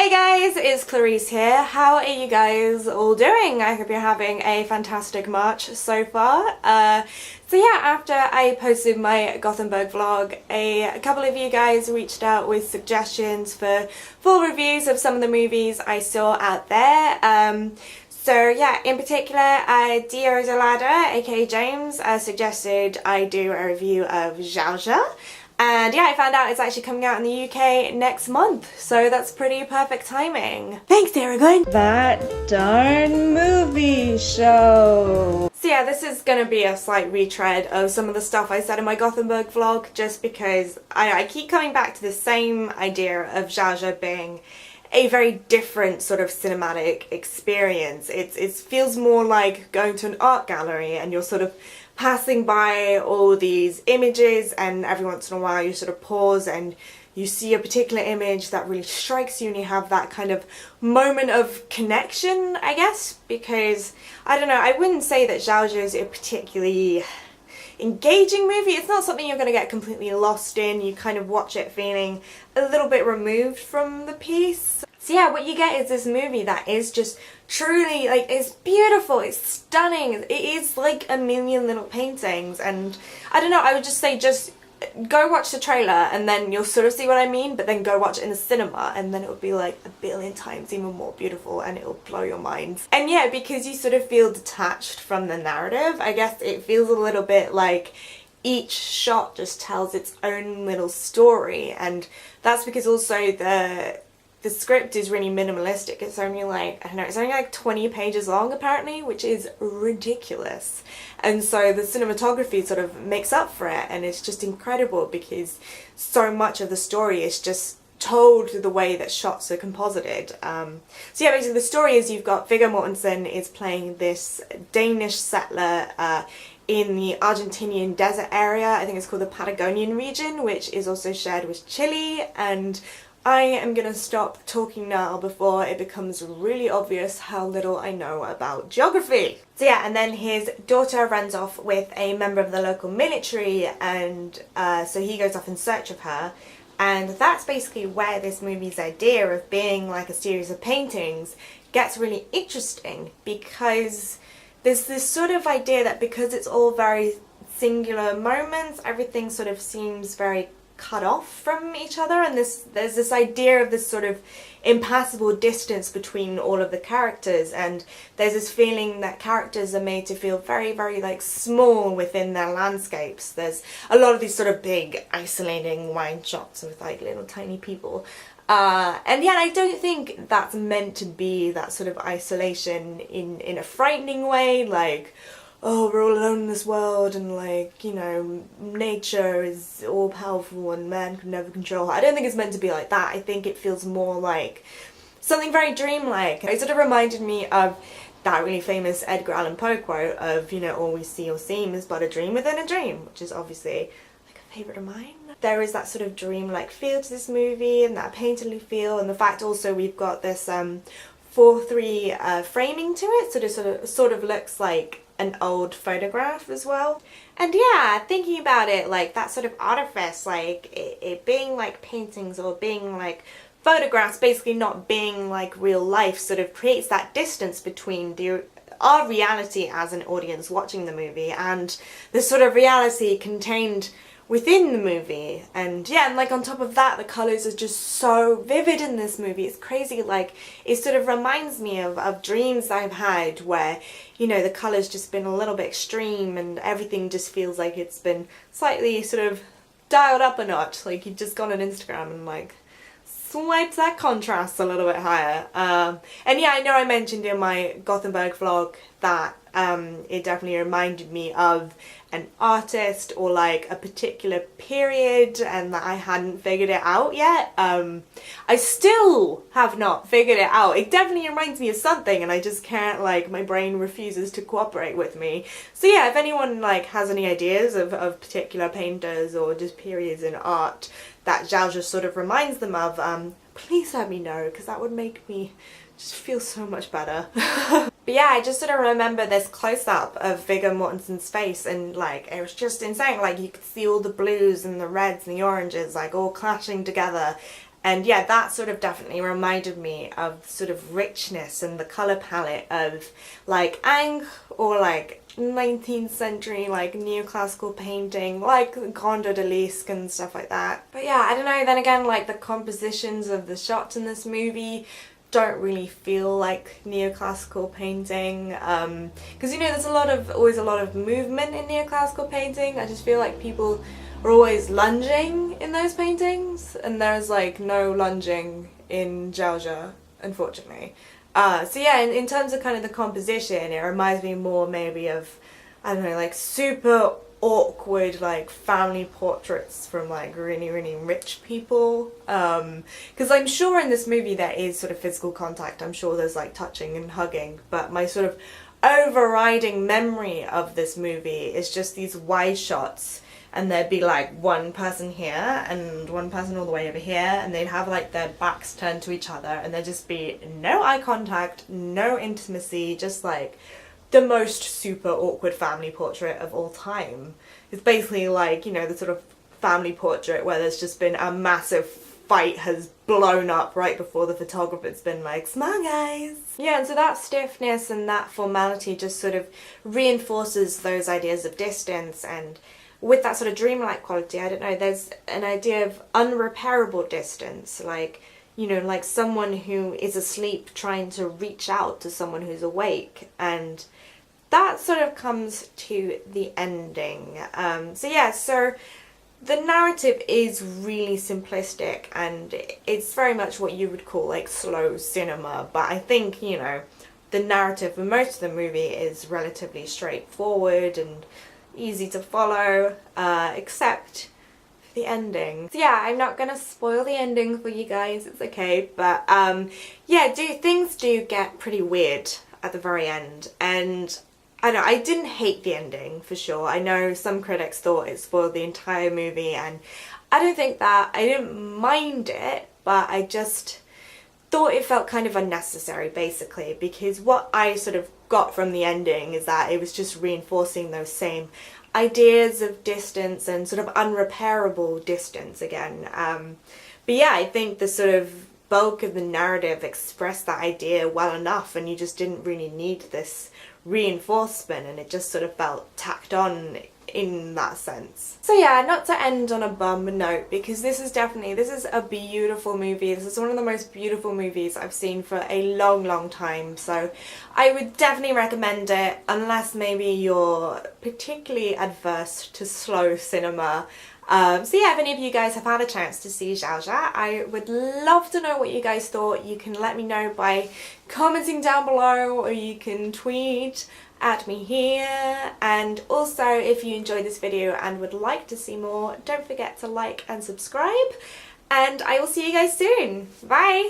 Hey guys, it's Clarice here. How are you guys all doing? I hope you're having a fantastic March so far. So yeah, after I posted my Gothenburg vlog, a couple of you guys reached out with suggestions for full reviews of some of the movies I saw out there. So yeah, in particular, Dio Delada, aka James, suggested I do a review of Jauja. And yeah, I found out it's actually coming out in the UK next month, so that's pretty perfect timing. Thanks, Aragon! That darn movie show! So yeah, this is gonna be a slight retread of some of the stuff I said in my Gothenburg vlog, just because I keep coming back to the same idea of Jauja being a very different sort of cinematic experience. It feels more like going to an art gallery and you're sort of passing by all these images, and every once in a while you sort of pause and you see a particular image that really strikes you and you have that kind of moment of connection, I guess, because, I don't know, I wouldn't say that Jauja is a particularly engaging movie. It's not something you're going to get completely lost in. You kind of watch it feeling a little bit removed from the piece. So yeah, what you get is this movie that is just truly, like, it's beautiful, it's stunning, it is like a million little paintings, and I don't know, I would just say just go watch the trailer and then you'll sort of see what I mean, but then go watch it in the cinema and then it will be like a billion times even more beautiful and it'll blow your mind. And yeah, because you sort of feel detached from the narrative, I guess it feels a little bit like each shot just tells its own little story, and that's because also the script is really minimalistic. It's only like, I don't know, it's only like 20 pages long apparently, which is ridiculous. And so the cinematography sort of makes up for it, and it's just incredible because so much of the story is just told the way that shots are composited. So yeah, basically the story is you've got Viggo Mortensen is playing this Danish settler in the Argentinian desert area. I think it's called the Patagonian region, which is also shared with Chile, and I am gonna stop talking now before it becomes really obvious how little I know about geography. So yeah, and then his daughter runs off with a member of the local military, and so he goes off in search of her. And that's basically where this movie's idea of being like a series of paintings gets really interesting, because there's this sort of idea that because it's all very singular moments, everything sort of seems very cut off from each other, and there's this idea of this sort of impassable distance between all of the characters, and there's this feeling that characters are made to feel very, very like small within their landscapes. There's a lot of these sort of big isolating wide shots with like little tiny people, and yeah, I don't think that's meant to be that sort of isolation in a frightening way, like, oh, we're all alone in this world and, like, you know, nature is all powerful and man can never control her. I don't think it's meant to be like that. I think it feels more like something very dreamlike. It sort of reminded me of that really famous Edgar Allan Poe quote of, you know, all we see or seem is but a dream within a dream, which is obviously like a favourite of mine. There is that sort of dreamlike feel to this movie, and that painterly feel, and the fact also we've got this 4:3 framing to it, so it sort of looks like an old photograph as well. And yeah, thinking about it, like that sort of artifice, like it being like paintings or being like photographs, basically not being like real life, sort of creates that distance between our reality as an audience watching the movie and the sort of reality contained within the movie. And yeah, and like on top of that, the colours are just so vivid in this movie. It's crazy. Like, it sort of reminds me of dreams I've had where, you know, the colours just been a little bit extreme and everything just feels like it's been slightly sort of dialed up a notch. Like you've just gone on Instagram and like swiped that contrast a little bit higher. And yeah, I know I mentioned in my Gothenburg vlog that it definitely reminded me of an artist or like a particular period, and that I hadn't figured it out yet. I still have not figured it out. It definitely reminds me of something and I just can't, like, my brain refuses to cooperate with me. So yeah, if anyone like has any ideas of particular painters or just periods in art that Jauja sort of reminds them of, please let me know, because that would make me just feel so much better. But yeah, I just sort of remember this close-up of Viggo Mortensen's face, and like it was just insane. Like you could see all the blues and the reds and the oranges like all clashing together, And yeah, that sort of definitely reminded me of sort of richness and the colour palette of like Ang or like 19th century like neoclassical painting, like Grand Odalisque and stuff like that. But yeah, I don't know, then again, like the compositions of the shots in this movie don't really feel like neoclassical painting, because you know there's always a lot of movement in neoclassical painting. I just feel like people are always lunging in those paintings, and there's like no lunging in Jauja, unfortunately. So yeah, in terms of kind of the composition, it reminds me more maybe of, I don't know, like super awkward like family portraits from like really rich people, because I'm sure in this movie there is sort of physical contact. I'm sure there's like touching and hugging, but my sort of overriding memory of this movie is just these wide shots, and there'd be like one person here and one person all the way over here, and they'd have like their backs turned to each other, and there'd just be no eye contact, no intimacy, just like the most super awkward family portrait of all time. It's basically like, you know, the sort of family portrait where there's just been a massive fight has blown up right before the photographer's been like, smile guys! Yeah, and so that stiffness and that formality just sort of reinforces those ideas of distance, and with that sort of dreamlike quality, I don't know, there's an idea of unrepairable distance, like, you know, like someone who is asleep trying to reach out to someone who's awake, and that sort of comes to the ending. So yeah, so the narrative is really simplistic, and it's very much what you would call like slow cinema, but I think, you know, the narrative for most of the movie is relatively straightforward and easy to follow, except the ending. So yeah, I'm not gonna spoil the ending for you guys, it's okay, but yeah, things do get pretty weird at the very end, and I know I didn't hate the ending for sure. I know some critics thought it spoiled the entire movie, and I don't think that. I didn't mind it, but I just thought it felt kind of unnecessary basically, because what I sort of got from the ending is that it was just reinforcing those same ideas of distance and sort of unrepairable distance again. But yeah, I think the sort of bulk of the narrative expressed that idea well enough, and you just didn't really need this reinforcement, and it just sort of felt tacked on in that sense. So yeah, not to end on a bum note, because this is a beautiful movie. This is one of the most beautiful movies I've seen for a long time, so I would definitely recommend it, unless maybe you're particularly adverse to slow cinema. So yeah, if any of you guys have had a chance to see Jauja, I would love to know what you guys thought. You can let me know by commenting down below, or you can tweet at me here. And also, if you enjoyed this video and would like to see more, don't forget to like and subscribe, and I will see you guys soon. Bye!